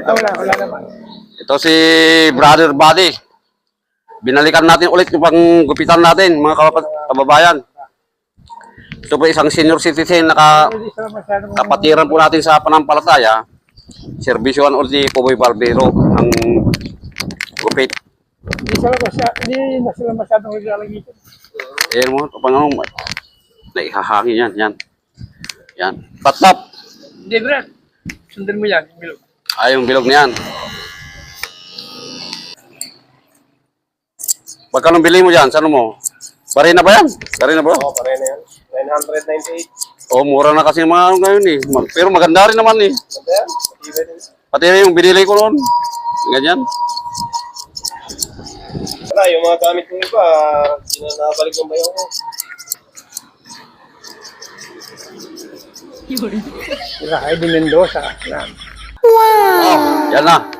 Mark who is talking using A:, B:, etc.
A: Wala naman.
B: Ito si Brother Buddy. Binalikan natin ulit yung panggupitan natin, mga kababayan. Ito po isang senior citizen na kapatiran po natin sa panampalataya. Servisyoan ulit ni Poboy Barbero ang gupit.
A: Hindi na sila masyadong naglalagay.
B: Ayan mo, pang naihahangin yan, yan. Yan. Tatap.
A: Hindi, Brad. Sundan mo yan, yung bilog.
B: Ay, yung bilog niyan. Pagkano bili mo dyan? Saan mo? Barena ba yan? Barena ba?
C: Oo, pare na yan. 998.
B: Oh, mura na kasi mga ano ngayon eh. Pero maganda rin naman eh.
C: Ganda yan. Matibay din.
B: Pati rin yung binili ko noon. Ganyan.
C: Wala, yung mga gamit kong iba, hindi na nabalik ng bayaw ko.
A: Sila, ay di Mendoza.
B: Oh, yan na.